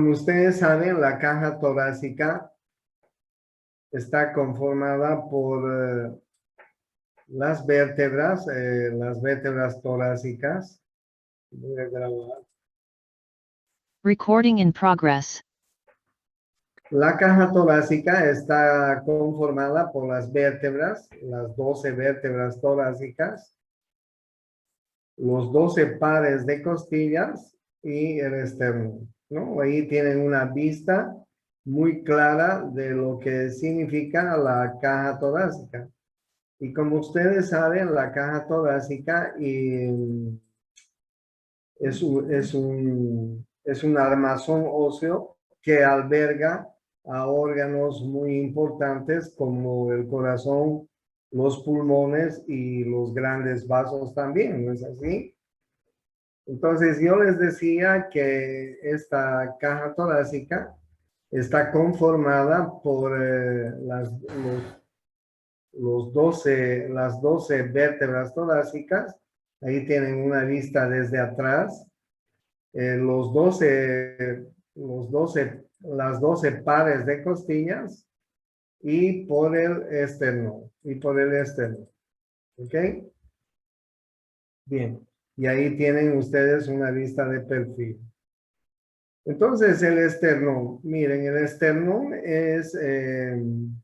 Como ustedes saben, la caja torácica está conformada por las vértebras torácicas. Voy a grabar. Recording in progress. La caja torácica está conformada por las 12 vértebras torácicas, los 12 pares de costillas y el esternón, ¿no? Ahí tienen una vista muy clara de lo que significa la caja torácica. Y como ustedes saben, la caja torácica es un armazón óseo que alberga a órganos muy importantes como el corazón, los pulmones y los grandes vasos también, ¿no es así? Entonces yo les decía que esta caja torácica está conformada por las 12 vértebras torácicas. Ahí tienen una vista desde atrás. Las 12 pares de costillas y por el esternón. ¿Ok? Bien. Y ahí tienen ustedes una vista de perfil. Entonces el esternón. Miren, el esternón es un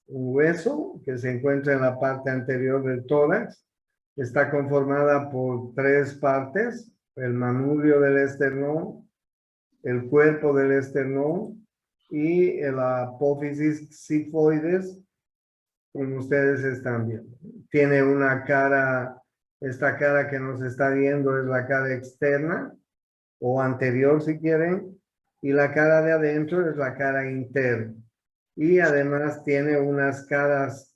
hueso que se encuentra en la parte anterior del tórax. Está conformada por 3 partes: el manubrio del esternón, el cuerpo del esternón y el apófisis sifoides, como ustedes están viendo. Tiene una cara, esta cara que nos está viendo es la cara externa o anterior si quieren, y la cara de adentro es la cara interna. Y además tiene unas caras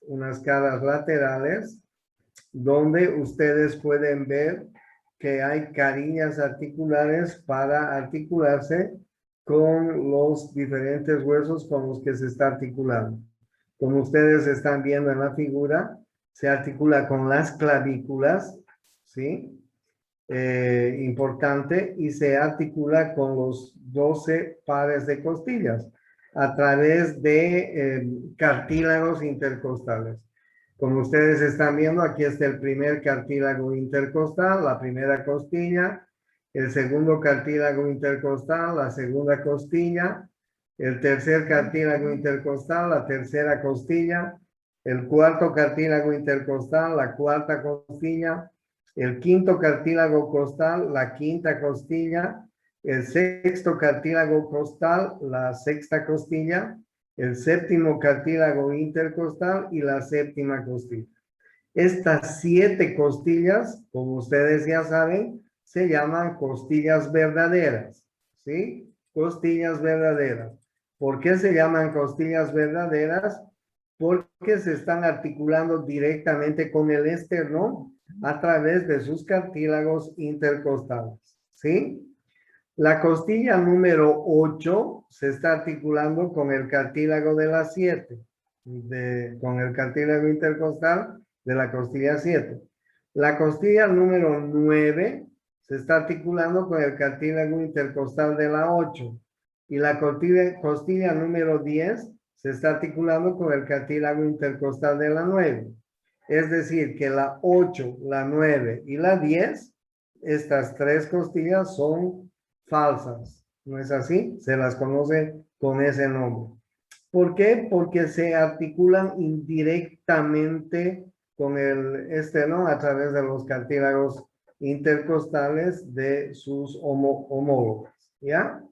laterales donde ustedes pueden ver que hay carillas articulares para articularse con los diferentes huesos con los que se está articulando. Como ustedes están viendo en la figura, se articula con las clavículas, ¿sí? Importante, y se articula con los 12 pares de costillas a través de cartílagos intercostales. Como ustedes están viendo, aquí está el primer cartílago intercostal, la primera costilla, el segundo cartílago intercostal, la segunda costilla, el tercer cartílago intercostal, la tercera costilla, el cuarto cartílago intercostal, la cuarta costilla, el quinto cartílago costal, la quinta costilla, el sexto cartílago costal, la sexta costilla, el séptimo cartílago intercostal y la séptima costilla. Estas 7 costillas, como ustedes ya saben, se llaman costillas verdaderas, ¿sí? Costillas verdaderas. ¿Por qué se llaman costillas verdaderas? Porque se están articulando directamente con el esternón a través de sus cartílagos intercostales, ¿sí? La costilla número 8 se está articulando con el cartílago de la 7, con el cartílago intercostal de la costilla 7. La costilla número 9 se está articulando con el cartílago intercostal de la 8. Y la costilla número 10 se está articulando con el cartílago intercostal de la 9. Es decir, que la 8, la 9 y la 10, estas 3 costillas son falsas, ¿no es así? Se las conoce con ese nombre. ¿Por qué? Porque se articulan indirectamente con el esternón a través de los cartílagos intercostales de sus homólogos, ¿ya?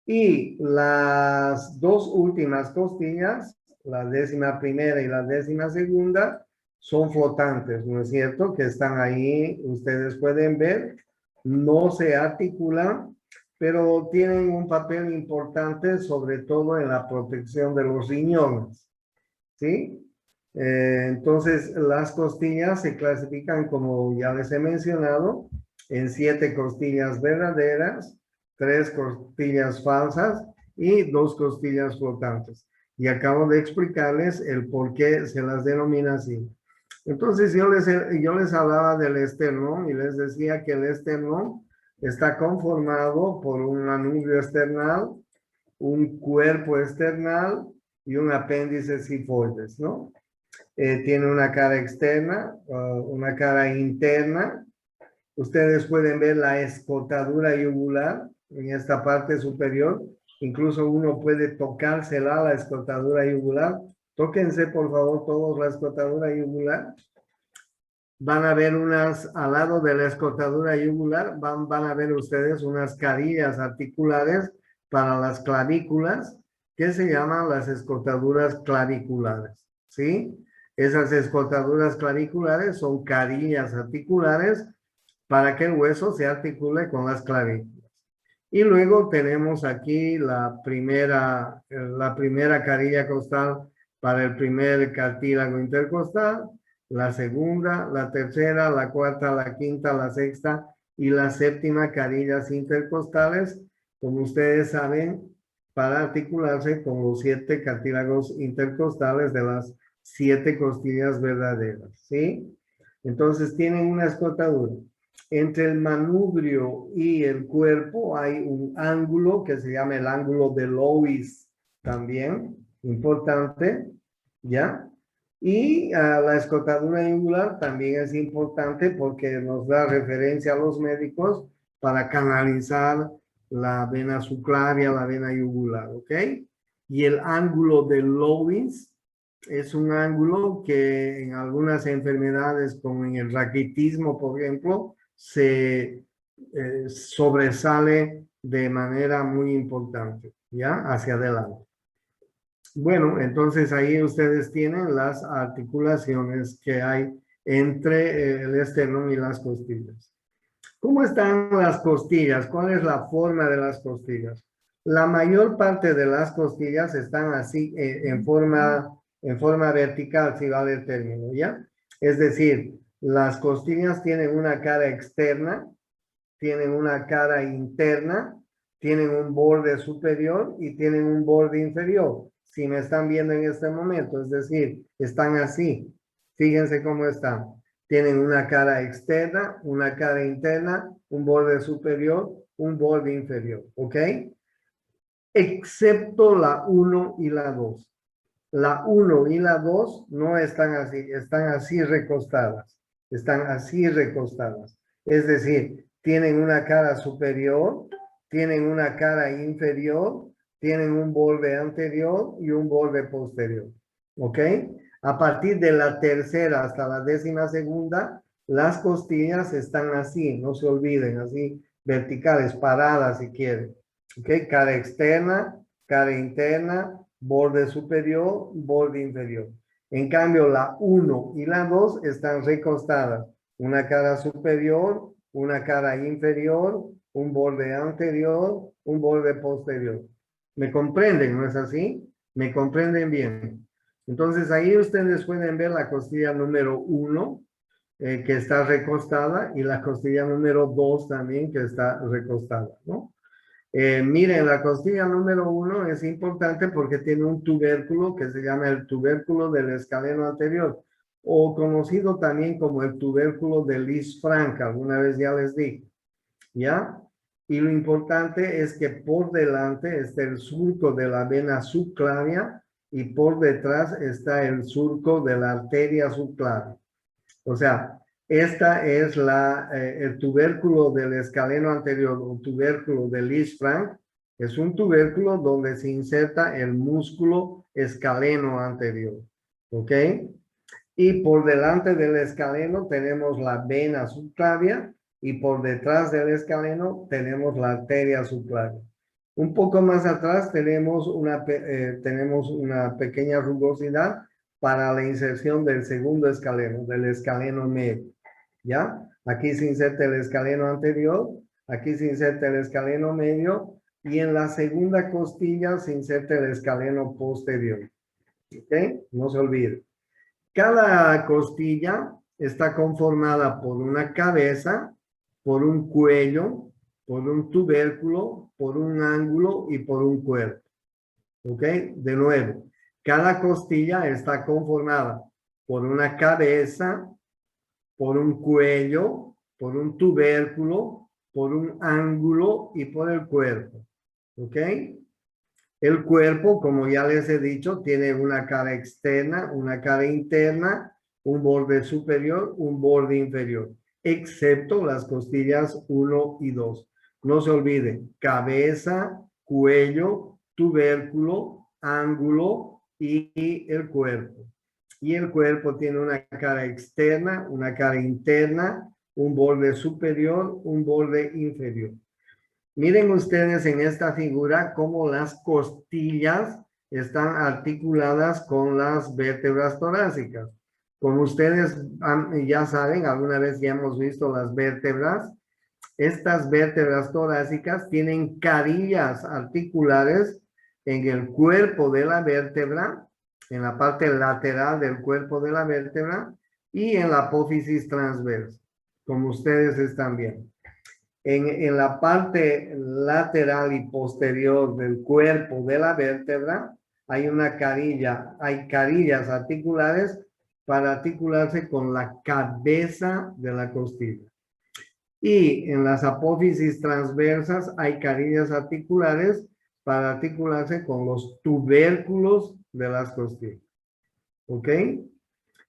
Y las 2 últimas costillas, la 11ª y la 12ª, son flotantes, ¿no es cierto? Que están ahí, ustedes pueden ver, no se articulan, pero tienen un papel importante, sobre todo en la protección de los riñones, ¿sí? Entonces, las costillas se clasifican, como ya les he mencionado, en 7 costillas verdaderas, 3 costillas falsas y 2 costillas flotantes. Y acabo de explicarles el por qué se las denomina así. Entonces yo les hablaba del esternón y les decía que el esternón está conformado por un manubrio external, un cuerpo external y un apéndice sifoides, ¿no? Tiene una cara externa, una cara interna. Ustedes pueden ver la escotadura yugular en esta parte superior. Incluso uno puede tocársela, la escotadura yugular. Tóquense, por favor, todos la escotadura yugular. Van a ver unas, al lado de la escotadura yugular, van a ver ustedes unas carillas articulares para las clavículas, que se llaman las escotaduras claviculares, ¿sí? Esas escotaduras claviculares son carillas articulares para que el hueso se articule con las clavículas. Y luego tenemos aquí la primera carilla costal para el primer cartílago intercostal, la segunda, la tercera, la cuarta, la quinta, la sexta y la séptima carillas intercostales, como ustedes saben, para articularse con los 7 cartílagos intercostales de las 7 costillas verdaderas, ¿sí? Entonces tienen una escotadura. Entre el manubrio y el cuerpo hay un ángulo que se llama el ángulo de Lois, también importante, ¿ya? Y la escotadura yugular también es importante porque nos da referencia a los médicos para canalizar la vena subclavia, la vena yugular, ¿ok? Y el ángulo de Lois es un ángulo que en algunas enfermedades, como en el raquitismo, por ejemplo, se sobresale de manera muy importante, ¿ya? Hacia adelante. Bueno, entonces ahí ustedes tienen las articulaciones que hay entre el esternón y las costillas. ¿Cómo están las costillas? ¿Cuál es la forma de las costillas? La mayor parte de las costillas están así en forma vertical, si vale el término, ¿ya? Es decir, las costillas tienen una cara externa, tienen una cara interna, tienen un borde superior y tienen un borde inferior. Si me están viendo en este momento, es decir, están así. Fíjense cómo están. Tienen una cara externa, una cara interna, un borde superior, un borde inferior. ¿Ok? Excepto la 1 y la 2. La 1 y la 2 no están así recostadas. Están así recostadas. Es decir, tienen una cara superior, tienen una cara inferior, tienen un borde anterior y un borde posterior. ¿Ok? A partir de la tercera hasta la 12ª, las costillas están así, no se olviden, así verticales, paradas si quieren. ¿Ok? Cara externa, cara interna, borde superior, borde inferior. En cambio, la 1 y la 2 están recostadas. Una cara superior, una cara inferior, un borde anterior, un borde posterior. ¿Me comprenden? ¿No es así? ¿Me comprenden bien? Entonces ahí ustedes pueden ver la costilla número 1 que está recostada y la costilla número 2 también que está recostada, ¿no? Miren, la costilla número 1 es importante porque tiene un tubérculo que se llama el tubérculo del escaleno anterior o conocido también como el tubérculo de Lisfranc, alguna vez ya les dije, ¿ya? Y lo importante es que por delante está el surco de la vena subclavia y por detrás está el surco de la arteria subclavia. O sea, esta es el tubérculo del escaleno anterior o tubérculo de Lisfranc. Es un tubérculo donde se inserta el músculo escaleno anterior. ¿Ok? Y por delante del escaleno tenemos la vena subclavia y por detrás del escaleno tenemos la arteria subclavia. Un poco más atrás tenemos una pequeña rugosidad para la inserción del segundo escaleno, del escaleno medio. ¿Ya? Aquí se inserta el escaleno anterior, aquí se inserta el escaleno medio y en la segunda costilla se inserta el escaleno posterior. ¿Ok? No se olvide. Cada costilla está conformada por una cabeza, por un cuello, por un tubérculo, por un ángulo y por un cuerpo. ¿Ok? De nuevo, cada costilla está conformada por una cabeza, por un cuello, por un tubérculo, por un ángulo y por el cuerpo. ¿Ok? El cuerpo, como ya les he dicho, tiene una cara externa, una cara interna, un borde superior, un borde inferior, excepto las costillas 1 y 2. No se olviden, cabeza, cuello, tubérculo, ángulo y el cuerpo. Y el cuerpo tiene una cara externa, una cara interna, un borde superior, un borde inferior. Miren ustedes en esta figura cómo las costillas están articuladas con las vértebras torácicas. Como ustedes ya saben, alguna vez ya hemos visto las vértebras. Estas vértebras torácicas tienen carillas articulares en el cuerpo de la vértebra, en la parte lateral del cuerpo de la vértebra y en la apófisis transversa, como ustedes están viendo. En la parte lateral y posterior del cuerpo de la vértebra hay una carilla, hay carillas articulares para articularse con la cabeza de la costilla. Y en las apófisis transversas hay carillas articulares para articularse con los tubérculos de las costillas. ¿Ok?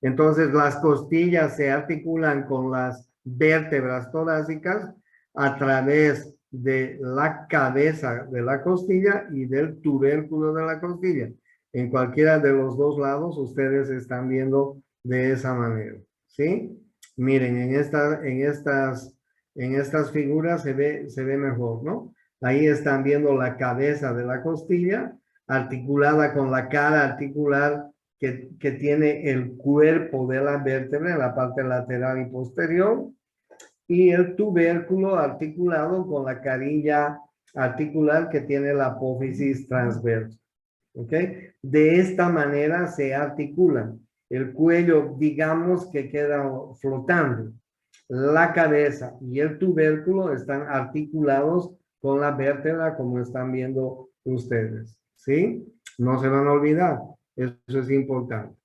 Entonces las costillas se articulan con las vértebras torácicas a través de la cabeza de la costilla y del tubérculo de la costilla. En cualquiera de los dos lados ustedes están viendo de esa manera. ¿Sí? Miren, en estas figuras se ve mejor, ¿no? Ahí están viendo la cabeza de la costilla articulada con la cara articular que tiene el cuerpo de la vértebra en la parte lateral y posterior y el tubérculo articulado con la carilla articular que tiene la apófisis transversa. ¿Ok? De esta manera se articulan. El cuello, digamos que queda flotando. La cabeza y el tubérculo están articulados con la vértebra como están viendo ustedes. ¿Sí? No se van a olvidar. Eso es importante.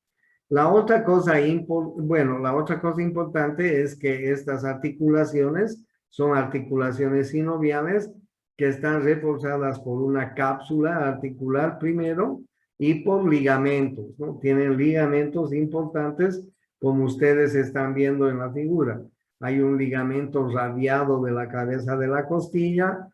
La otra cosa importante es que estas articulaciones son articulaciones sinoviales que están reforzadas por una cápsula articular primero y por ligamentos, ¿no? Tienen ligamentos importantes como ustedes están viendo en la figura. Hay un ligamento radiado de la cabeza de la costilla,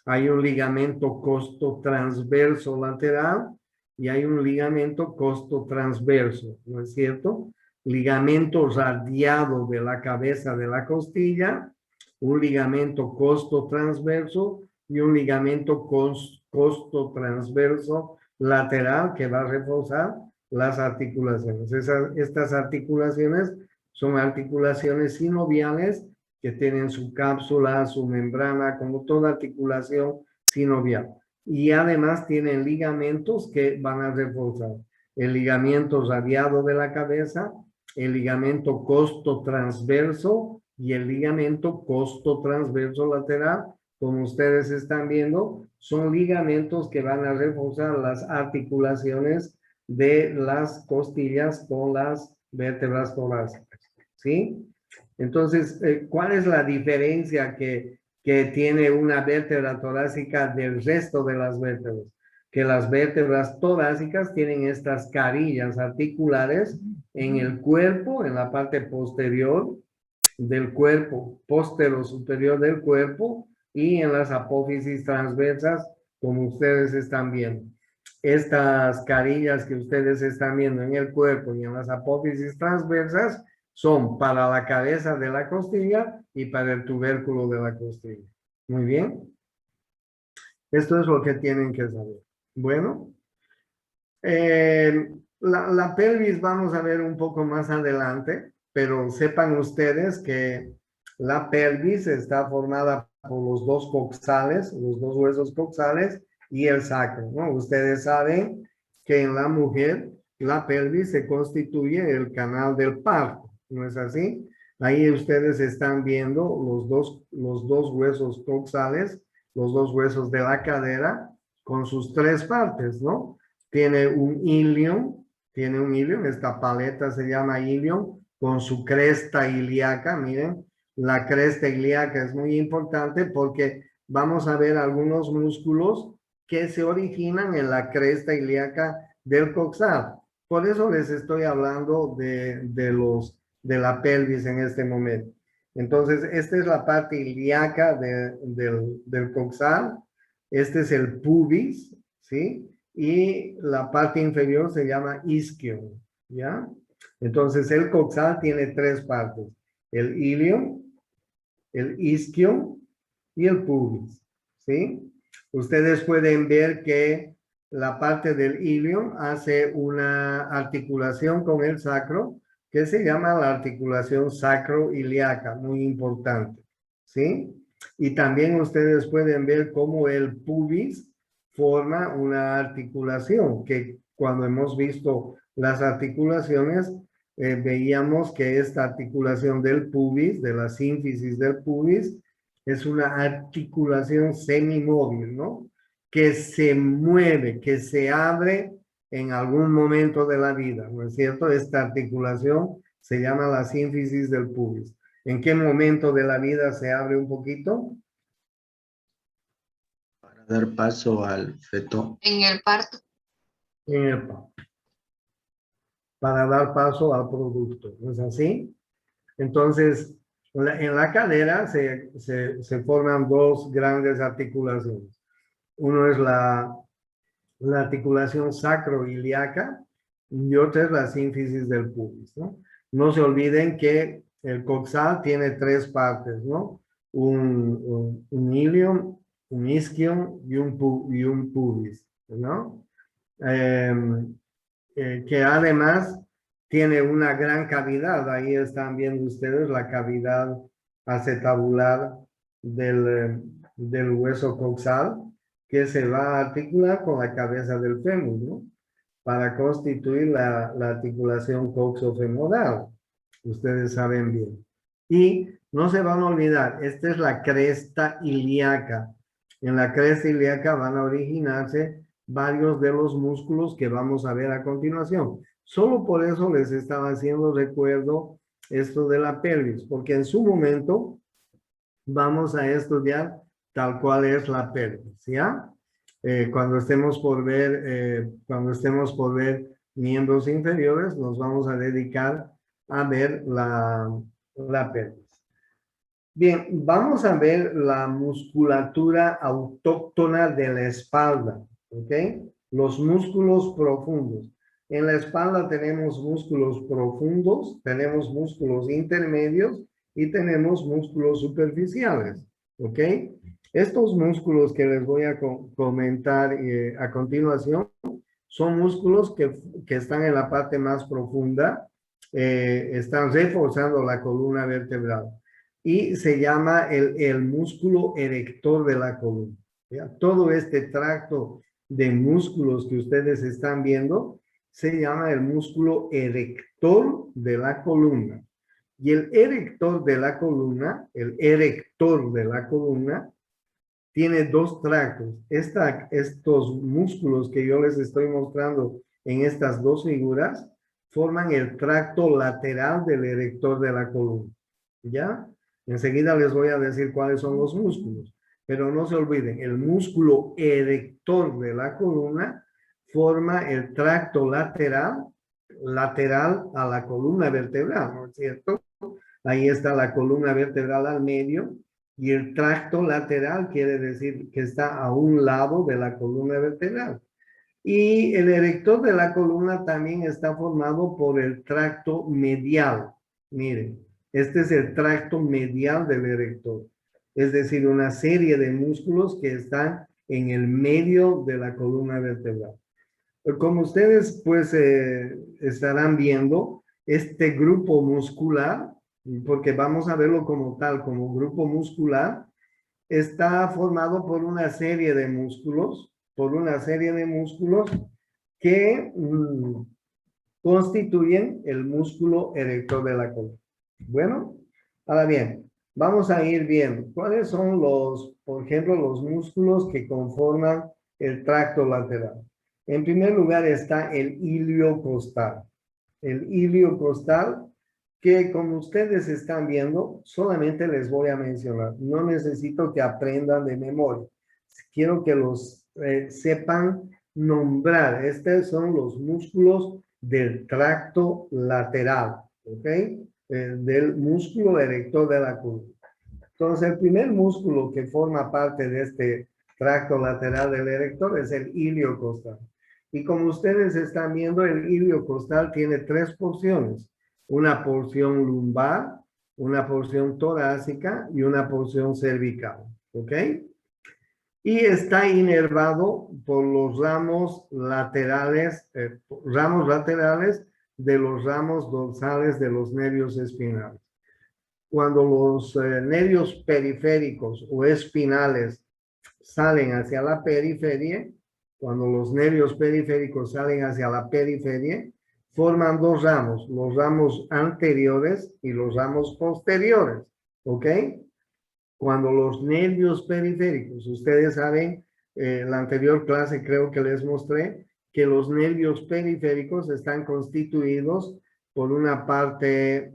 hay un ligamento costotransverso lateral y hay un ligamento costotransverso, ¿no es cierto? Ligamento radiado de la cabeza de la costilla, un ligamento costotransverso y un ligamento costotransverso lateral que va a reforzar las articulaciones. Estas articulaciones son articulaciones sinoviales que tienen su cápsula, su membrana, como toda articulación sinovial. Y además tienen ligamentos que van a reforzar. El ligamento radiado de la cabeza, el ligamento costotransverso y el ligamento costotransverso lateral, como ustedes están viendo, son ligamentos que van a reforzar las articulaciones de las costillas con las vértebras torácicas. ¿Sí? Entonces, ¿cuál es la diferencia que tiene una vértebra torácica del resto de las vértebras? Que las vértebras torácicas tienen estas carillas articulares en el cuerpo, en la parte posterior del cuerpo, postero superior del cuerpo y en las apófisis transversas, como ustedes están viendo. Estas carillas que ustedes están viendo en el cuerpo y en las apófisis transversas son para la cabeza de la costilla y para el tubérculo de la costilla. Muy bien. Esto es lo que tienen que saber. Bueno, la pelvis vamos a ver un poco más adelante, pero sepan ustedes que la pelvis está formada por los dos coxales, los dos huesos coxales y el sacro, ¿no? Ustedes saben que en la mujer la pelvis se constituye el canal del parto, ¿no es así? Ahí ustedes están viendo los dos huesos coxales, los dos huesos de la cadera con sus tres partes, ¿no? Tiene un ilion, esta paleta se llama ilion, con su cresta ilíaca, miren, la cresta ilíaca es muy importante porque vamos a ver algunos músculos que se originan en la cresta ilíaca del coxal. Por eso les estoy hablando de la pelvis en este momento. Entonces, esta es la parte ilíaca del coxal. Este es el pubis, ¿sí? Y la parte inferior se llama isquio, ¿ya? Entonces, el coxal tiene tres partes: el ilio, el isquio y el pubis, ¿sí? Ustedes pueden ver que la parte del ilio hace una articulación con el sacro que se llama la articulación sacroiliaca, muy importante, ¿sí? Y también ustedes pueden ver cómo el pubis forma una articulación, que cuando hemos visto las articulaciones, veíamos que esta articulación del pubis, de la sínfisis del pubis, es una articulación semimóvil, ¿no? Que se mueve, que se abre en algún momento de la vida, ¿no es cierto? Esta articulación se llama la sínfisis del pubis. ¿En qué momento de la vida se abre un poquito? Para dar paso al feto. En el parto. En el parto. Para dar paso al producto, ¿no es así? Entonces, en la cadera se forman dos grandes articulaciones. Uno es la articulación sacroiliaca y otra es la sínfisis del pubis, ¿no? No se olviden que el coxal tiene tres partes, ¿no? Un ilium, un isquium y un pubis, ¿no? Que además tiene una gran cavidad. Ahí están viendo ustedes la cavidad acetabular del hueso coxal, que se va a articular con la cabeza del fémur, ¿no? Para constituir la articulación coxofemoral. Ustedes saben bien. Y no se van a olvidar, esta es la cresta ilíaca. En la cresta ilíaca van a originarse varios de los músculos que vamos a ver a continuación. Solo por eso les estaba haciendo recuerdo esto de la pelvis, porque en su momento vamos a estudiar tal cual es la pelvis, ¿ya? Cuando estemos por ver miembros inferiores, nos vamos a dedicar a ver la pelvis. Bien, vamos a ver la musculatura autóctona de la espalda, ¿ok? Los músculos profundos. En la espalda tenemos músculos profundos, tenemos músculos intermedios y tenemos músculos superficiales, ¿ok? Estos músculos que les voy a comentar a continuación son músculos que están en la parte más profunda, están reforzando la columna vertebral y se llama el músculo erector de la columna, ¿ya? Todo este tracto de músculos que ustedes están viendo se llama el músculo erector de la columna. Y el erector de la columna, tiene dos tractos. Estos músculos que yo les estoy mostrando en estas dos figuras forman el tracto lateral del erector de la columna, ¿ya? Enseguida les voy a decir cuáles son los músculos, pero no se olviden, el músculo erector de la columna forma el tracto lateral a la columna vertebral, ¿no es cierto? Ahí está la columna vertebral al medio y el tracto lateral quiere decir que está a un lado de la columna vertebral. Y el erector de la columna también está formado por el tracto medial. Miren, este es el tracto medial del erector. Es decir, una serie de músculos que están en el medio de la columna vertebral. Como ustedes pues estarán viendo, este grupo muscular, porque vamos a verlo como tal, como grupo muscular, está formado por una serie de músculos, que constituyen el músculo erector de la columna. Bueno, ahora bien, vamos a ir viendo cuáles son por ejemplo, los músculos que conforman el tracto lateral. En primer lugar está el ilio costal. El ilio costal que como ustedes están viendo, solamente les voy a mencionar. No necesito que aprendan de memoria. Quiero que los sepan nombrar. Estos son los músculos del tracto lateral, ¿ok? Del músculo erector de la columna. Entonces, el primer músculo que forma parte de este tracto lateral del erector es el iliocostal. Y como ustedes están viendo, el iliocostal tiene tres porciones. Una porción lumbar, una porción torácica y una porción cervical. ¿Ok? Y está inervado por los ramos laterales de los ramos dorsales de los nervios espinales. Cuando los nervios periféricos o espinales salen hacia la periferia, cuando los nervios periféricos salen hacia la periferia, forman dos ramos, los ramos anteriores y los ramos posteriores, ¿ok? Cuando los nervios periféricos, ustedes saben, la anterior clase creo que les mostré, que los nervios periféricos están constituidos por una parte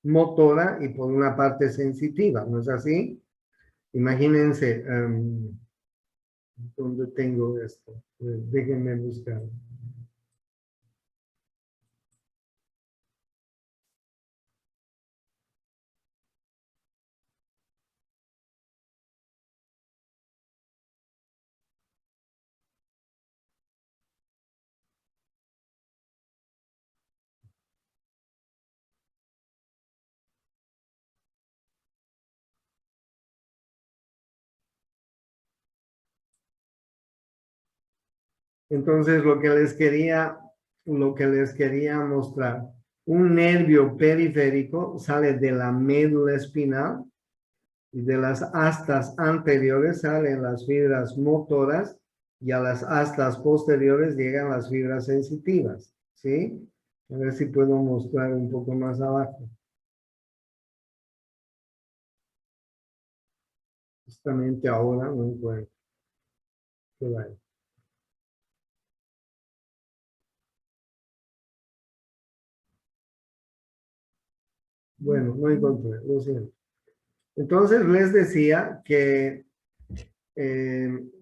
motora y por una parte sensitiva, ¿no es así? Imagínense, ¿dónde tengo esto? Déjenme buscar. Entonces, lo que les quería mostrar, un nervio periférico sale de la médula espinal y de las astas anteriores salen las fibras motoras y a las astas posteriores llegan las fibras sensitivas, ¿sí? A ver si puedo mostrar un poco más abajo. Justamente ahora no encuentro. Bueno, no encontré, lo siento. Entonces les decía que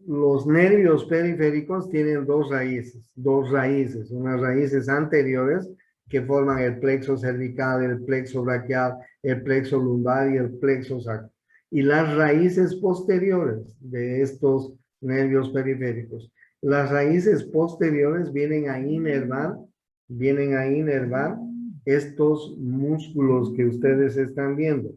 los nervios periféricos tienen dos raíces, unas raíces anteriores que forman el plexo cervical, el plexo braquial, el plexo lumbar y el plexo sacro. Y las raíces posteriores de estos nervios periféricos. Las raíces posteriores vienen a inervar estos músculos que ustedes están viendo,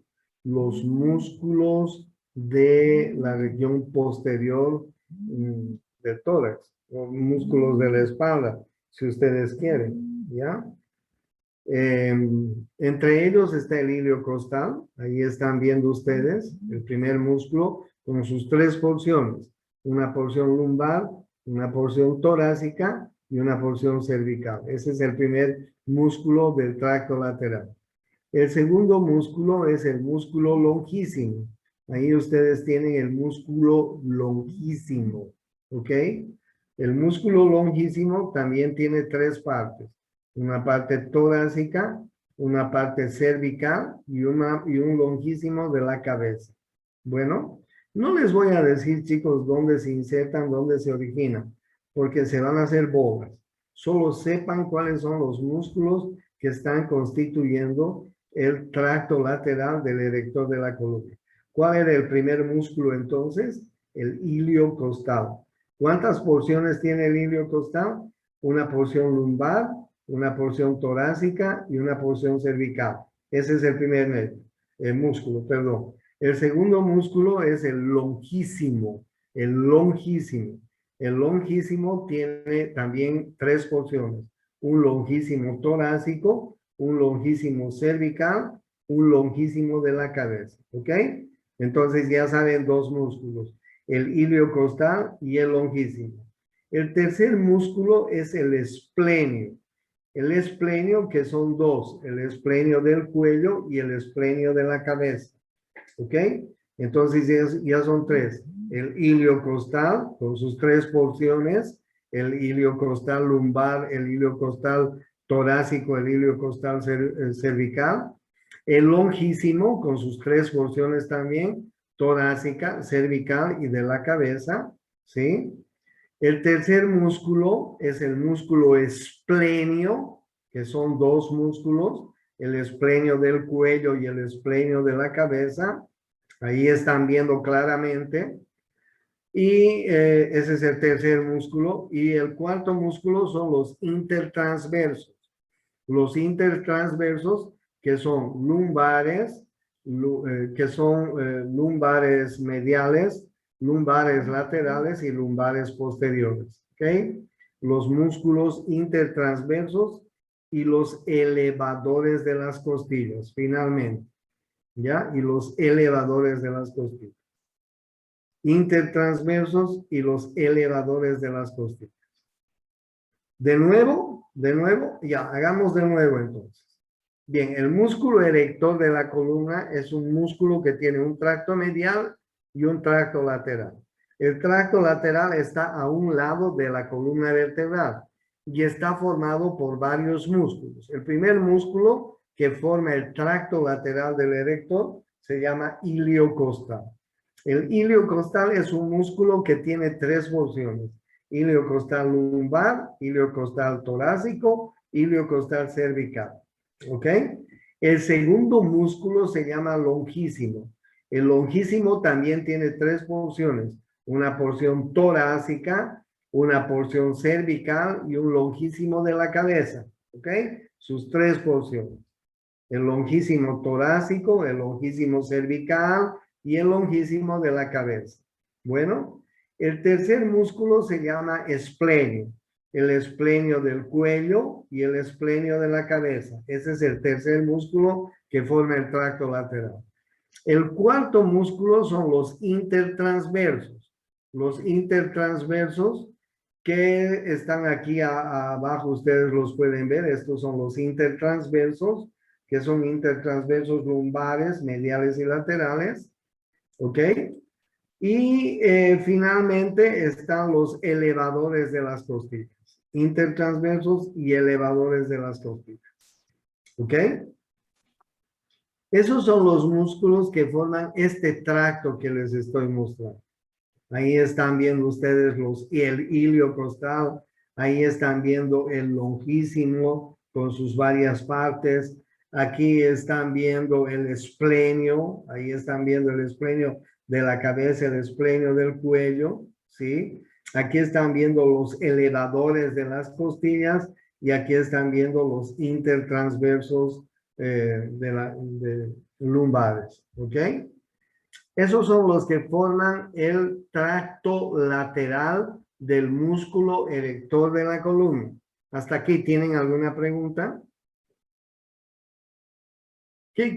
los músculos de la región posterior del tórax, o músculos de la espalda, si ustedes quieren, ¿ya? Entre ellos está el iliocostal, ahí están viendo ustedes el primer músculo con sus tres porciones, una porción lumbar, una porción torácica y una porción cervical. Ese es el primer músculo del tracto lateral. El segundo músculo es el músculo longísimo. Ahí ustedes tienen el músculo longísimo, ¿ok? El músculo longísimo también tiene tres partes. Una parte torácica, una parte cervical y un longísimo de la cabeza. Bueno, no les voy a decir, chicos, dónde se insertan, dónde se originan, porque se van a hacer bolas. Solo sepan cuáles son los músculos que están constituyendo el tracto lateral del erector de la columna. ¿Cuál era el primer músculo entonces? El iliocostal. ¿Cuántas porciones tiene el iliocostal? Una porción lumbar, una porción torácica y una porción cervical. Ese es el primer músculo, perdón. El segundo músculo es el longísimo. El longísimo. El longísimo tiene también tres porciones. Un longísimo torácico, un longísimo cervical, un longísimo de la cabeza. ¿Ok? Entonces ya saben dos músculos. El iliocostal y el longísimo. El tercer músculo es el esplenio. El esplenio, que son dos, el esplenio del cuello y el esplenio de la cabeza. ¿Ok? Entonces ya son tres. El iliocostal con sus tres porciones, el iliocostal lumbar, el iliocostal torácico, el ilio costal cervical, el longísimo con sus 3 porciones también, torácica, cervical y de la cabeza, ¿sí? El tercer músculo es el músculo esplenio, que son 2 músculos, el esplenio del cuello y el esplenio de la cabeza. Ahí están viendo claramente. Y ese es el tercer músculo. Y el cuarto músculo son los intertransversos. Los intertransversos que son lumbares, lumbares mediales, lumbares laterales y lumbares posteriores. ¿Ok? Los músculos intertransversos y los elevadores de las costillas, finalmente. ¿Ya? Y los elevadores de las costillas. Intertransversos y los elevadores de las costillas. De nuevo, ya, hagamos de nuevo entonces. Bien, el músculo erector de la columna es un músculo que tiene un tracto medial y un tracto lateral. El tracto lateral está a un lado de la columna vertebral y está formado por varios músculos. El primer músculo que forma el tracto lateral del erector se llama ilio costal. El ilio costal es un músculo que tiene 3 porciones: ilio costal lumbar, ilio costal torácico, ilio costal cervical. ¿Ok? El segundo músculo se llama longísimo. El longísimo también tiene 3 porciones: una porción torácica, una porción cervical y un longísimo de la cabeza. ¿Ok? Sus 3 porciones: el longísimo torácico, el longísimo cervical y el longísimo de la cabeza. Bueno, el tercer músculo se llama esplenio. El esplenio del cuello y el esplenio de la cabeza. Ese es el tercer músculo que forma el tracto lateral. El cuarto músculo son los intertransversos. Los intertransversos que están aquí abajo, ustedes los pueden ver. Estos son los intertransversos, que son intertransversos lumbares, mediales y laterales. ¿Ok? Y finalmente están los elevadores de las costillas. Intertransversos y elevadores de las costillas. ¿Ok? Esos son los músculos que forman este tracto que les estoy mostrando. Ahí están viendo ustedes el ilio costal. Ahí están viendo el longísimo con sus varias partes. Aquí están viendo el esplenio. Ahí están viendo el esplenio de la cabeza, el esplenio del cuello. ¿Sí? Aquí están viendo los elevadores de las costillas. Y aquí están viendo los intertransversos de lumbares. ¿Ok? Esos son los que forman el tracto lateral del músculo erector de la columna. ¿Hasta aquí tienen alguna pregunta?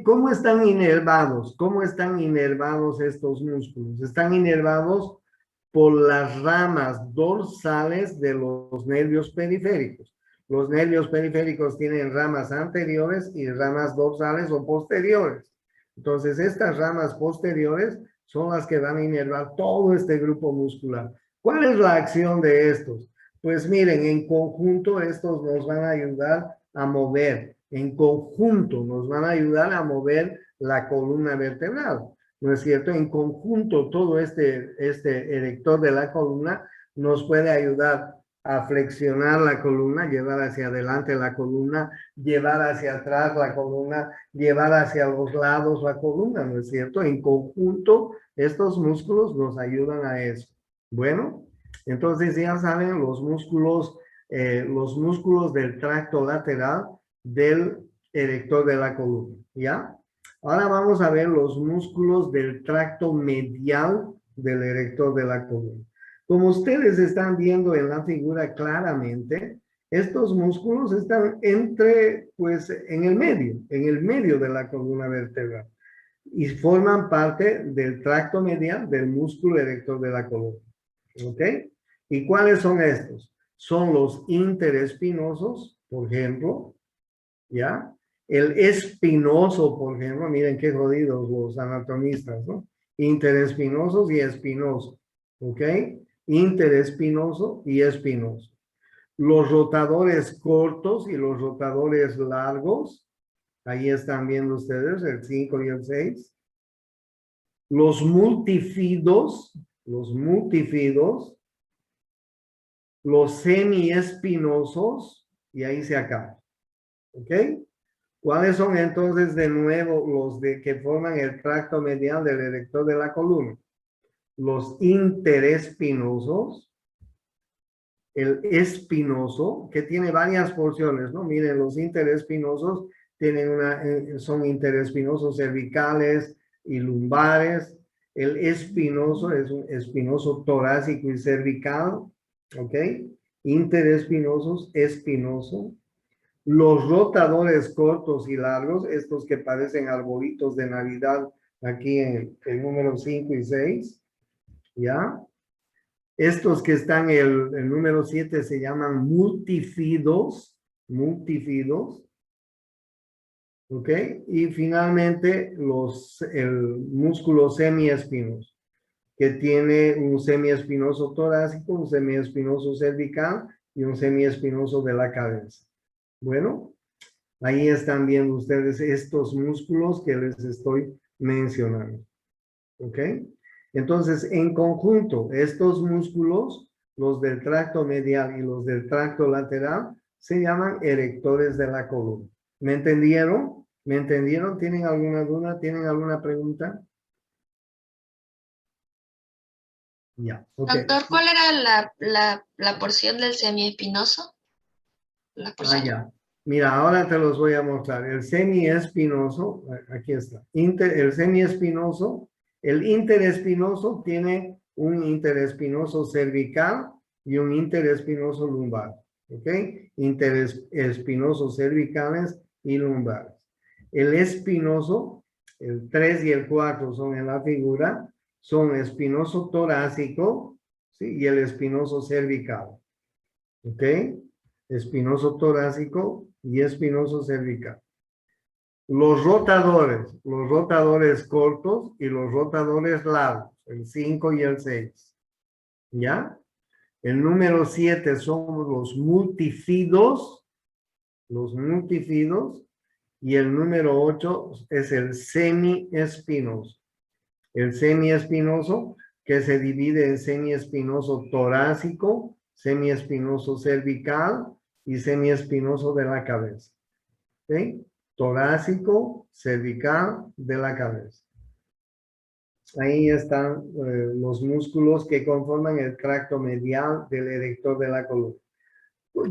¿Cómo están inervados? ¿Cómo están inervados estos músculos? Están inervados por las ramas dorsales de los nervios periféricos. Los nervios periféricos tienen ramas anteriores y ramas dorsales o posteriores. Entonces, estas ramas posteriores son las que van a inervar todo este grupo muscular. ¿Cuál es la acción de estos? Pues miren, en conjunto estos nos van a ayudar a mover. En conjunto nos van a ayudar a mover la columna vertebral. ¿No es cierto? En conjunto, todo este erector de la columna nos puede ayudar a flexionar la columna, llevar hacia adelante la columna, llevar hacia atrás la columna, llevar hacia los lados la columna, ¿no es cierto? En conjunto, estos músculos nos ayudan a eso. Bueno, entonces ya saben los músculos del tracto lateral del erector de la columna, ¿ya? Ahora vamos a ver los músculos del tracto medial del erector de la columna. Como ustedes están viendo en la figura claramente, estos músculos están en el medio de la columna vertebral y forman parte del tracto medial del músculo erector de la columna. ¿Ok? ¿Y cuáles son estos? Son los interespinosos, por ejemplo, ¿ya? El espinoso, por ejemplo, miren qué jodidos los anatomistas, ¿no? Interespinosos y espinoso, ¿ok? Interespinoso y espinoso. los rotadores cortos y los rotadores largos. Ahí están viendo ustedes el 5 y el 6. Los multifidos, los semiespinosos, y ahí se acaba. ¿Ok? ¿Cuáles son entonces de nuevo los que forman el tracto medial del erector de la columna? Los interespinosos, el espinoso, que tiene varias porciones, ¿no? Miren, los interespinosos son interespinosos cervicales y lumbares. El espinoso es un espinoso torácico y cervical, ¿ok? Interespinosos, espinoso. Los rotadores cortos y largos, estos que parecen arbolitos de Navidad, aquí en el número 5 y 6, ¿ya? Estos que están en el número 7 se llaman multifidos, ¿ok? Y finalmente el músculo semiespinoso, que tiene un semiespinoso torácico, un semiespinoso cervical y un semiespinoso de la cabeza. Bueno, ahí están viendo ustedes estos músculos que les estoy mencionando, ¿ok? Entonces, en conjunto, estos músculos, los del tracto medial y los del tracto lateral, se llaman erectores de la columna. ¿Me entendieron? ¿Me entendieron? ¿Tienen alguna duda? ¿Tienen alguna pregunta? Ya, ok. Doctor, ¿cuál era la porción del semiespinoso? La porción. Ya. Mira, ahora te los voy a mostrar. El semiespinoso, aquí está. El semiespinoso, el interespinoso tiene un interespinoso cervical y un interespinoso lumbar. ¿Ok? Interespinosos cervicales y lumbares. El espinoso, el 3 y el 4 son en la figura, son espinoso torácico, ¿sí? Y el espinoso cervical. ¿Ok? Espinoso torácico y espinoso cervical. Los rotadores cortos y los rotadores largos, el 5 y el 6. ¿Ya? El número 7 son los multifidos, y el número 8 es el semiespinoso. El semiespinoso que se divide en semiespinoso torácico, semiespinoso cervical y semiespinoso de la cabeza. ¿Sí? Torácico, cervical, de la cabeza. Ahí están los músculos que conforman el tracto medial del erector de la columna.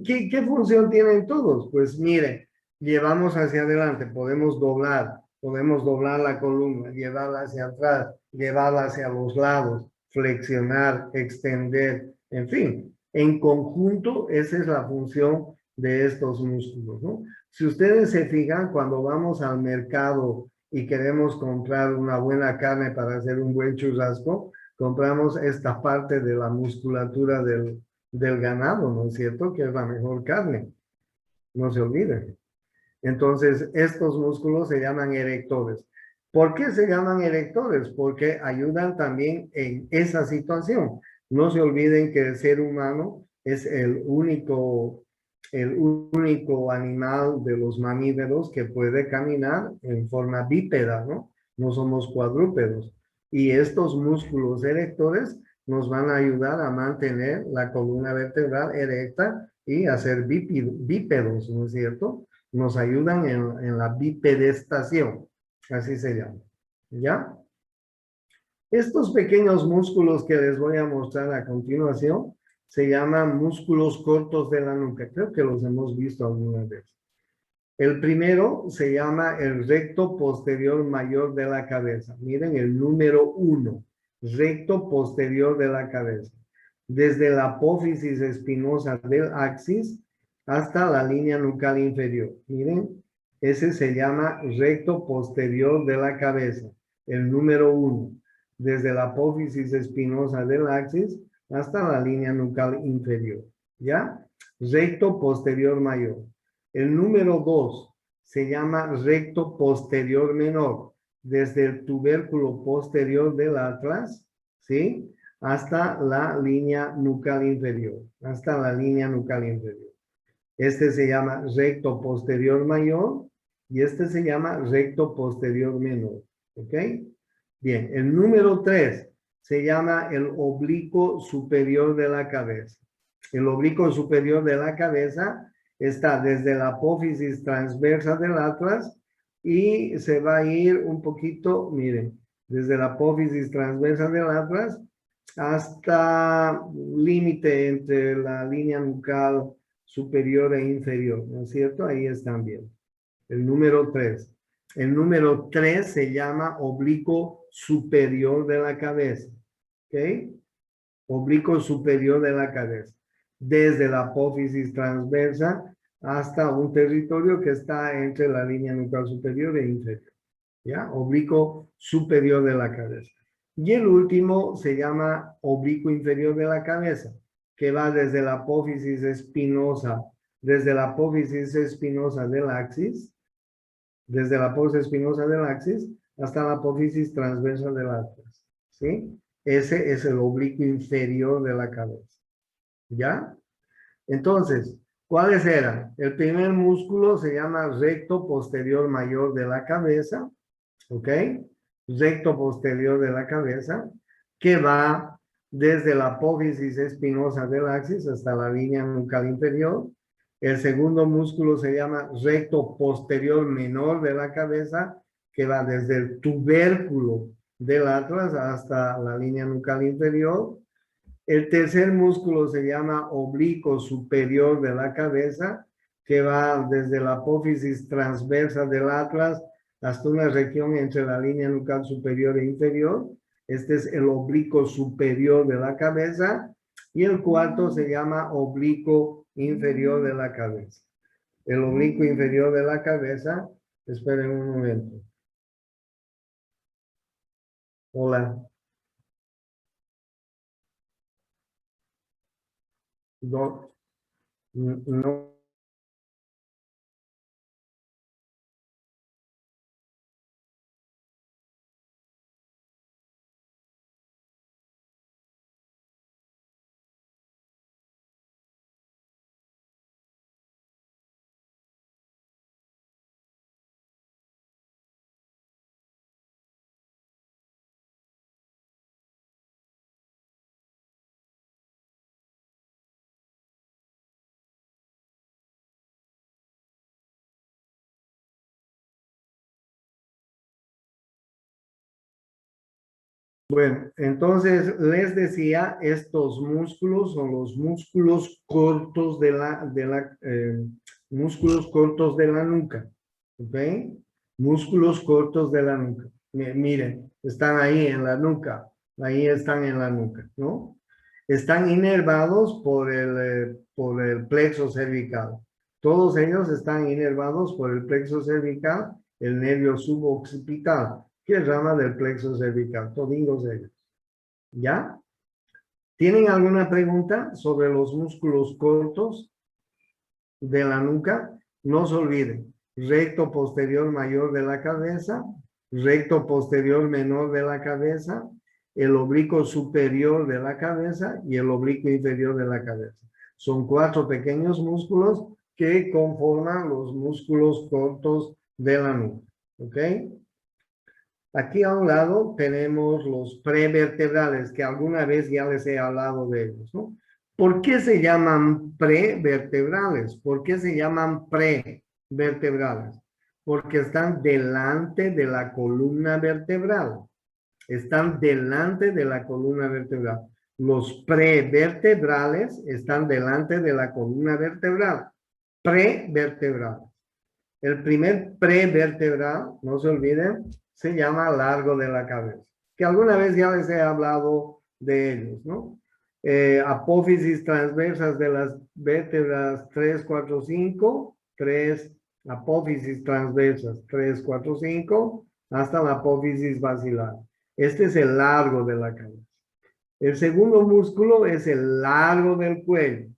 ¿Qué función tienen todos? Pues miren, llevamos hacia adelante, podemos doblar la columna, llevarla hacia atrás, llevarla hacia los lados, flexionar, extender, en fin. En conjunto, esa es la función de estos músculos, ¿no? Si ustedes se fijan, cuando vamos al mercado y queremos comprar una buena carne para hacer un buen churrasco, compramos esta parte de la musculatura del ganado, ¿no es cierto? Que es la mejor carne. No se olviden. Entonces, estos músculos se llaman erectores. ¿Por qué se llaman erectores? Porque ayudan también en esa situación. No se olviden que el ser humano es el único animal de los mamíferos que puede caminar en forma bípeda, ¿no? No somos cuadrúpedos. Y estos músculos erectores nos van a ayudar a mantener la columna vertebral erecta y a ser bípedos, ¿no es cierto? Nos ayudan en la bipedestación, así se llama, ¿ya? Estos pequeños músculos que les voy a mostrar a continuación se llaman músculos cortos de la nuca. Creo que los hemos visto alguna vez. El primero se llama el recto posterior mayor de la cabeza. Miren el número 1, recto posterior de la cabeza. Desde la apófisis espinosa del axis hasta la línea nucal inferior. Miren, ese se llama recto posterior de la cabeza, el número 1. Desde la apófisis espinosa del axis hasta la línea nucal inferior. ¿Ya? Recto posterior mayor. El número 2 se llama recto posterior menor, desde el tubérculo posterior del atlas, ¿sí? hasta la línea nucal inferior, hasta la línea nucal inferior. Este se llama recto posterior mayor y este se llama recto posterior menor. ¿Ok? Bien, el número 3 se llama el oblicuo superior de la cabeza. El oblicuo superior de la cabeza está desde la apófisis transversa del atlas y se va a ir un poquito, miren, desde la apófisis transversa del atlas hasta límite entre la línea nucal superior e inferior, ¿no es cierto? Ahí están bien. El número 3. El número 3 se llama oblicuo superior de la cabeza. ¿Ok? Oblicuo superior de la cabeza. Desde la apófisis transversa hasta un territorio que está entre la línea nucal superior e inferior. ¿Ya? Oblicuo superior de la cabeza. Y el último se llama oblicuo inferior de la cabeza, que va desde la apófisis espinosa, del axis, desde la apófisis espinosa del axis hasta la apófisis transversa del atlas. ¿Sí? Ese es el oblicuo inferior de la cabeza. ¿Ya? Entonces, ¿cuáles eran? El primer músculo se llama recto posterior mayor de la cabeza. ¿Ok? Recto posterior de la cabeza, que va desde la apófisis espinosa del axis hasta la línea nucal inferior. El segundo músculo se llama recto posterior menor de la cabeza, que va desde el tubérculo del atlas hasta la línea nucal inferior. El tercer músculo se llama oblicuo superior de la cabeza, que va desde la apófisis transversa del atlas hasta una región entre la línea nucal superior e inferior. Este es el oblicuo superior de la cabeza. Y el cuarto se llama oblicuo inferior de la cabeza. El oblicuo inferior de la cabeza, esperen un momento. Hola. No, no. Bueno, entonces les decía, estos músculos son los músculos cortos de músculos cortos de la nuca. ¿Ok? Músculos cortos de la nuca. Miren, están ahí en la nuca. Ahí están en la nuca, ¿no? Están inervados por el plexo cervical. Todos ellos están inervados por el plexo cervical, el nervio suboccipital, que es rama del plexo cervical, toditos ellos. ¿Ya? ¿Tienen alguna pregunta sobre los músculos cortos de la nuca? No se olviden, recto posterior mayor de la cabeza, recto posterior menor de la cabeza, el oblicuo superior de la cabeza y el oblicuo inferior de la cabeza. Son 4 pequeños músculos que conforman los músculos cortos de la nuca. ¿Ok? Aquí a un lado tenemos los prevertebrales, que alguna vez ya les he hablado de ellos, ¿no? ¿Por qué se llaman prevertebrales? ¿Por qué se llaman prevertebrales? Porque están delante de la columna vertebral. Están delante de la columna vertebral. Los prevertebrales están delante de la columna vertebral. Prevertebrales. El primer prevertebral, no se olviden, se llama largo de la cabeza, que alguna vez ya les he hablado de ellos, ¿no? Apófisis transversas de las vértebras 3, 4, 5, 3 apófisis transversas, 3, 4, 5, hasta la apófisis basilar. Este es el largo de la cabeza. El segundo músculo es el largo del cuello.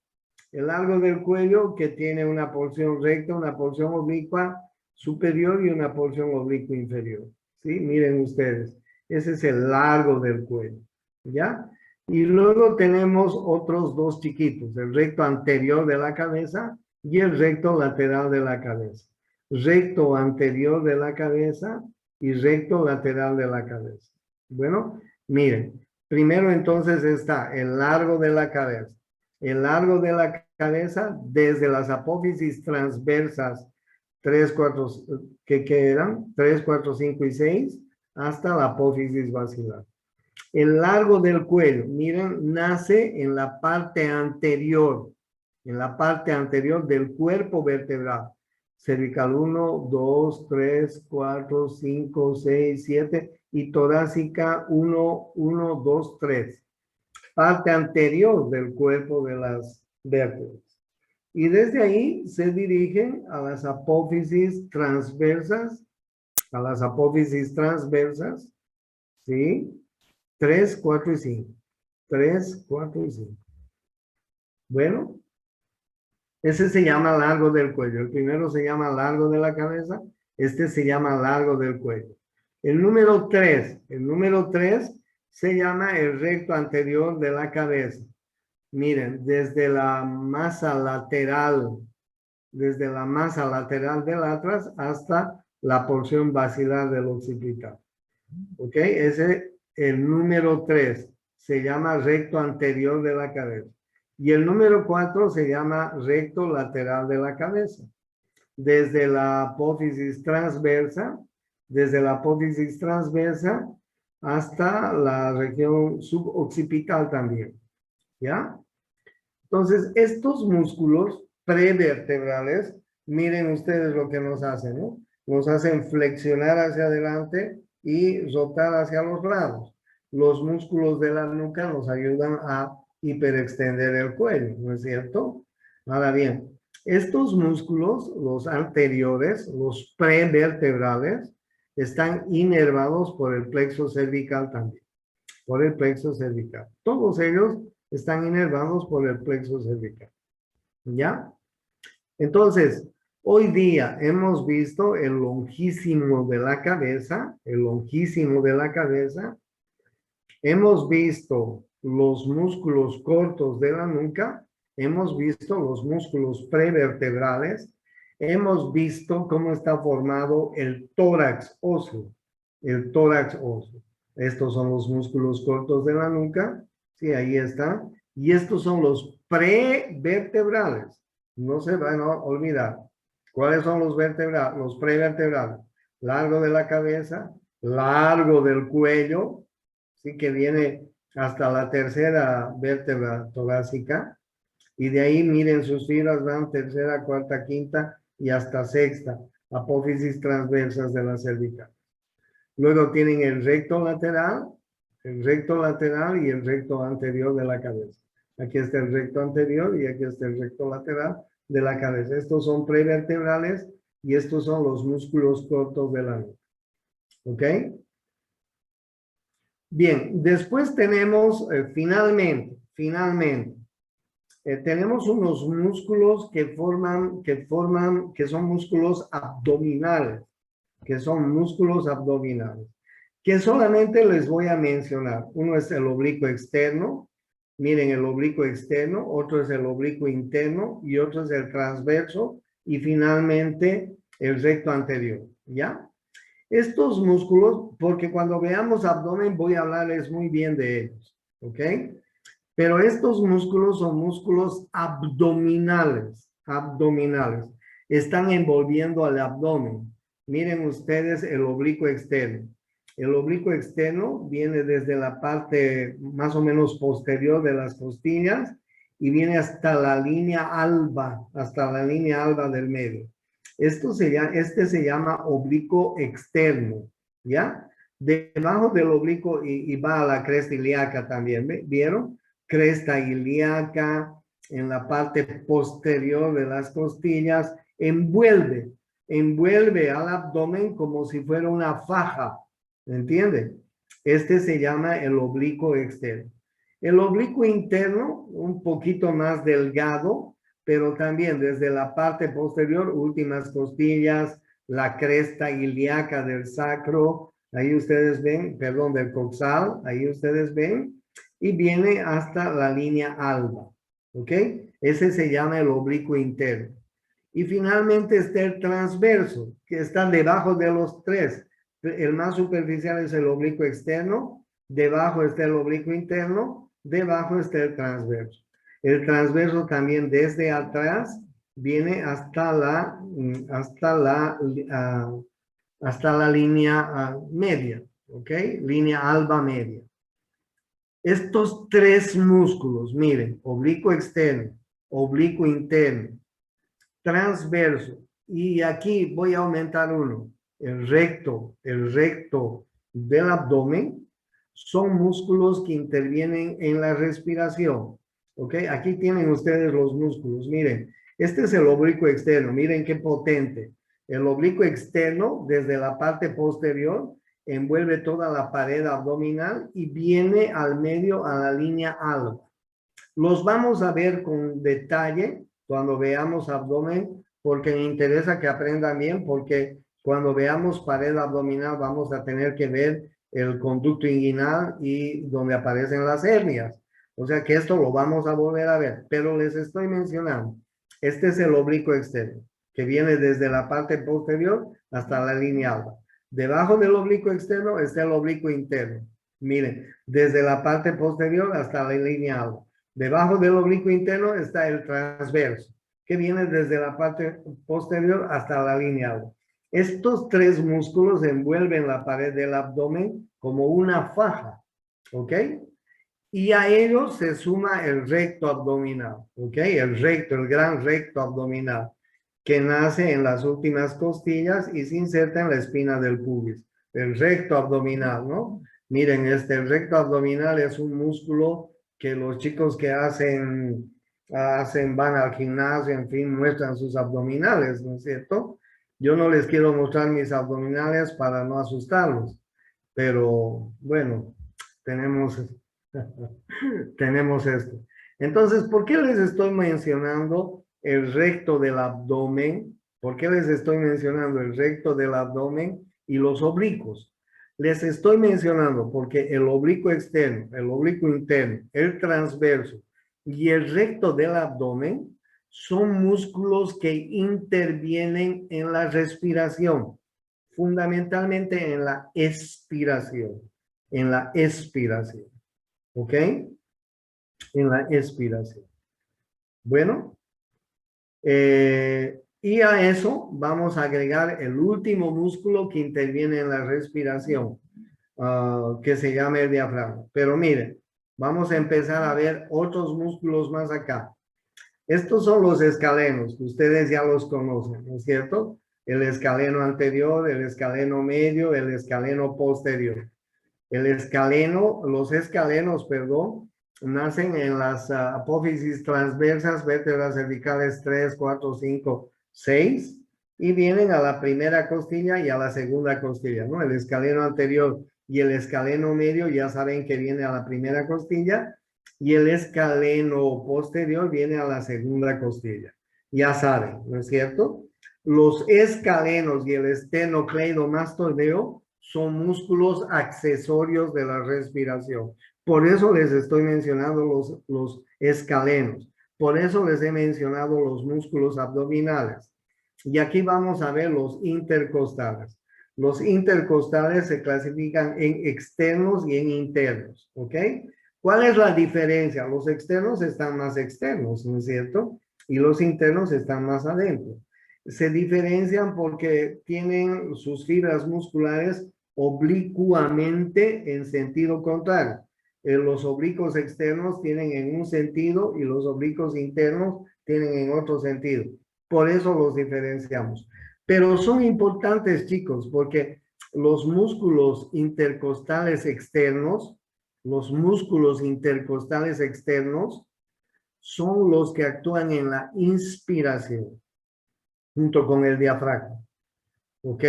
El largo del cuello que tiene una porción recta, una porción oblicua superior y una porción oblicua inferior. ¿Sí? Miren ustedes. Ese es el largo del cuello. ¿Ya? Y luego tenemos otros dos chiquitos, el recto anterior de la cabeza y el recto lateral de la cabeza. Recto anterior de la cabeza y recto lateral de la cabeza. Bueno, miren, primero entonces está el largo de la cabeza. El largo de la cabeza desde las apófisis transversas 3, 4, que eran 3, 4, 5 y 6 hasta la apófisis basilar. El largo del cuello, miren, nace en la parte anterior del cuerpo vertebral. Cervical 1, 2, 3, 4, 5, 6, 7 y torácica 1, 1, 2, 3. Parte anterior del cuerpo de las vértebras. Y desde ahí se dirigen a las apófisis transversas, ¿sí? 3, 4 y 5. 3, 4 y 5. Bueno, ese se llama largo del cuello. El primero se llama largo de la cabeza. Este se llama largo del cuello. El número 3 se llama el recto anterior de la cabeza. Miren, desde la masa lateral del atlas hasta la porción basilar del occipital. ¿Ok? Ese, el número 3 se llama recto anterior de la cabeza. Y el número 4 se llama recto lateral de la cabeza. Desde la apófisis transversa hasta la región suboccipital también. ¿Ya? Entonces, estos músculos prevertebrales, miren ustedes lo que nos hacen, ¿no? Nos hacen flexionar hacia adelante y rotar hacia los lados. Los músculos de la nuca nos ayudan a hiperextender el cuello, ¿no es cierto? Ahora bien, estos músculos, los anteriores, los prevertebrales, están inervados por el plexo cervical también, por el plexo cervical. Todos ellos están inervados por el plexo cervical. ¿Ya? Entonces, hoy día hemos visto el longísimo de la cabeza, hemos visto los músculos cortos de la nuca, hemos visto los músculos prevertebrales, hemos visto cómo está formado el tórax óseo, Estos son los músculos cortos de la nuca, sí, ahí está, y estos son los prevertebrales. No se van a olvidar. ¿Cuáles son los vertebrales? Los prevertebrales. Largo de la cabeza, largo del cuello, sí, que viene hasta la tercera vértebra torácica. Y de ahí, miren, sus filas van tercera, cuarta, quinta y hasta sexta. Apófisis transversas de la cervical. Luego tienen el recto lateral y el recto anterior de la cabeza. Aquí está el recto anterior y aquí está el recto lateral de la cabeza. Estos son prevertebrales y estos son los músculos cortos de la nuca. ¿Ok? Bien, después tenemos finalmente, tenemos unos músculos que son músculos abdominales, que solamente les voy a mencionar. Uno es el oblicuo externo, miren el oblicuo externo, otro es el oblicuo interno y otro es el transverso y finalmente el recto anterior, ¿ya? Estos músculos, porque cuando veamos abdomen voy a hablarles muy bien de ellos, ¿ok? Pero estos músculos son músculos abdominales. Están envolviendo al abdomen. Miren ustedes el oblicuo externo. El oblicuo externo viene desde la parte más o menos posterior de las costillas y viene hasta la línea alba del medio. Este se llama oblicuo externo, ¿ya? Debajo del oblicuo y va a la cresta ilíaca también, ¿vieron? Cresta ilíaca, en la parte posterior de las costillas, envuelve al abdomen como si fuera una faja, ¿entienden? Este se llama el oblicuo externo. El oblicuo interno, un poquito más delgado, pero también desde la parte posterior, últimas costillas, la cresta ilíaca del sacro, ahí ustedes ven, perdón, del coxal, ahí ustedes ven, y viene hasta la línea alba, ¿ok? Ese se llama el oblicuo interno. Y finalmente está el transverso, que está debajo de los tres. El más superficial es el oblicuo externo, debajo está el oblicuo interno, debajo está el transverso. El transverso también desde atrás viene hasta la línea media, ¿ok? Línea alba media. Estos tres músculos, miren, oblicuo externo, oblicuo interno, transverso, y aquí voy a aumentar uno, el recto del abdomen, son músculos que intervienen en la respiración, ¿ok? Aquí tienen ustedes los músculos, miren, este es el oblicuo externo, miren qué potente. El oblicuo externo, desde la parte posterior, envuelve toda la pared abdominal y viene al medio a la línea alba. Los vamos a ver con detalle cuando veamos abdomen, porque me interesa que aprendan bien, porque cuando veamos pared abdominal vamos a tener que ver el conducto inguinal y donde aparecen las hernias. O sea que esto lo vamos a volver a ver, pero les estoy mencionando. Este es el oblicuo externo, que viene desde la parte posterior hasta la línea alba. Debajo del oblicuo externo está el oblicuo interno. Miren, desde la parte posterior hasta la línea alba. Debajo del oblicuo interno está el transverso, que viene desde la parte posterior hasta la línea alba. Estos tres músculos envuelven la pared del abdomen como una faja, ¿ok? Y a ellos se suma el recto abdominal, ¿ok? El gran recto abdominal, que nace en las últimas costillas y se inserta en la espina del pubis. El recto abdominal, ¿no? Miren, el recto abdominal es un músculo que los chicos que van al gimnasio, en fin, muestran sus abdominales, ¿no es cierto? Yo no les quiero mostrar mis abdominales para no asustarlos, pero bueno, tenemos esto. Entonces, ¿por qué les estoy mencionando el recto del abdomen? ¿Por qué les estoy mencionando el recto del abdomen y los oblicuos? Les estoy mencionando porque el oblicuo externo, el oblicuo interno, el transverso y el recto del abdomen son músculos que intervienen en la respiración, fundamentalmente en la expiración, ¿ok? En la expiración. Bueno, y a eso vamos a agregar el último músculo que interviene en la respiración, que se llama el diafragma. Pero miren, vamos a empezar a ver otros músculos más acá. Estos son los escalenos, que ustedes ya los conocen, ¿no es cierto? El escaleno anterior, el escaleno medio, el escaleno posterior. Los escalenos, perdón, nacen en las apófisis transversas, vértebras cervicales 3, 4, 5, 6, y vienen a la primera costilla y a la segunda costilla, ¿no? El escaleno anterior y el escaleno medio ya saben que viene a la primera costilla, y el escaleno posterior viene a la segunda costilla. Ya saben, ¿no es cierto? Los escalenos y el esternocleidomastoideo son músculos accesorios de la respiración. Por eso les estoy mencionando los escalenos. Por eso les he mencionado los músculos abdominales. Y aquí vamos a ver los intercostales. Los intercostales se clasifican en externos y en internos, ¿ok? ¿Cuál es la diferencia? Los externos están más externos, ¿no es cierto? Y los internos están más adentro. Se diferencian porque tienen sus fibras musculares oblicuamente en sentido contrario. Los oblicuos externos tienen en un sentido y los oblicuos internos tienen en otro sentido. Por eso los diferenciamos. Pero son importantes, chicos, porque los músculos intercostales externos son los que actúan en la inspiración junto con el diafragma. ¿Ok?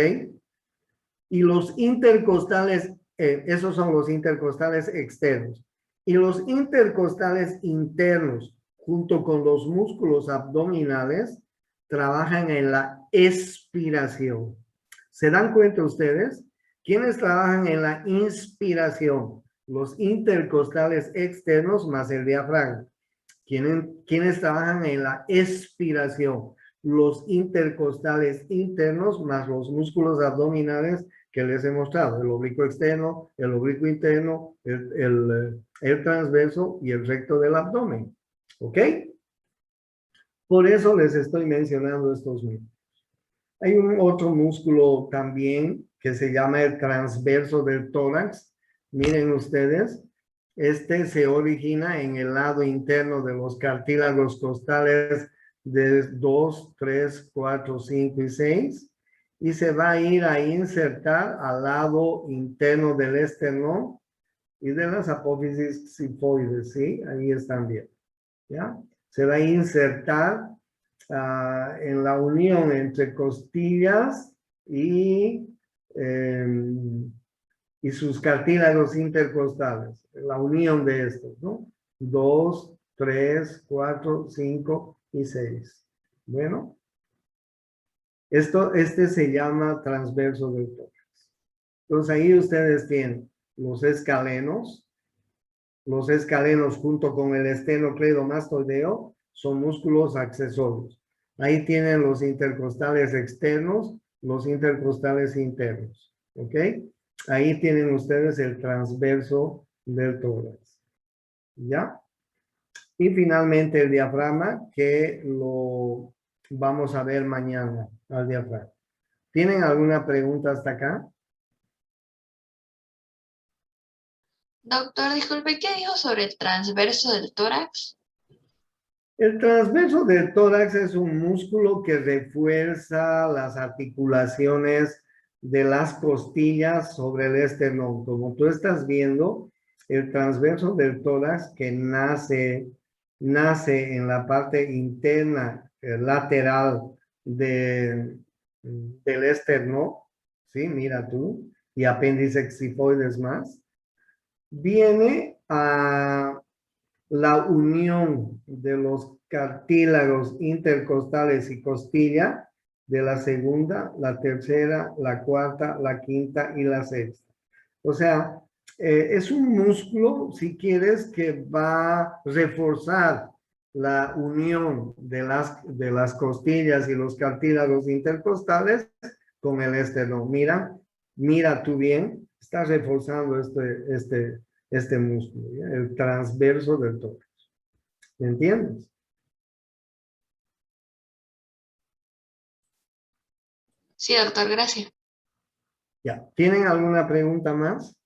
Y los intercostales, esos son los intercostales externos. Y los intercostales internos, junto con los músculos abdominales, trabajan en la expiración. ¿Se dan cuenta ustedes? ¿Quiénes trabajan en la inspiración? los intercostales externos más el diafragma. ¿Quiénes trabajan en la expiración? Los intercostales internos más los músculos abdominales que les he mostrado, el oblicuo externo, el oblicuo interno, el transverso y el recto del abdomen. ¿Ok? Por eso les estoy mencionando estos músculos. Hay un otro músculo también que se llama el transverso del tórax. Miren ustedes, este se origina en el lado interno de los cartílagos costales de 2, 3, 4, 5 y 6 y se va a ir a insertar al lado interno del esternón y de las apófisis sifoides, ¿sí? Ahí están bien, ¿ya? Se va a insertar en la unión entre costillas y sus cartílagos intercostales, la unión de estos, ¿no? 2, 3, 4, 5 y 6. Bueno, este se llama transverso del tórax. Entonces ahí ustedes tienen los escalenos junto con el esternocleidomastoideo son músculos accesorios. Ahí tienen los intercostales externos, los intercostales internos. ¿Ok? Ahí tienen ustedes el transverso del tórax. ¿Ya? Y finalmente el diafragma, que lo vamos a ver mañana al diafragma. ¿Tienen alguna pregunta hasta acá? Doctor, disculpe, ¿qué dijo sobre el transverso del tórax? El transverso del tórax es un músculo que refuerza las articulaciones de las costillas sobre el esternón. Como tú estás viendo, el transverso del tórax que nace en la parte interna, lateral del esternón, ¿sí? Mira tú, y apéndice xifoides más, viene a la unión de los cartílagos intercostales y costilla de la segunda, la tercera, la cuarta, la quinta y la sexta. O sea, es un músculo, si quieres, que va a reforzar la unión de las costillas y los cartílagos intercostales con el esternón. Mira tú bien, está reforzando este músculo, ¿ya? El transverso del tórax. ¿Me entiendes? Sí, doctor, gracias. Ya. ¿Tienen alguna pregunta más?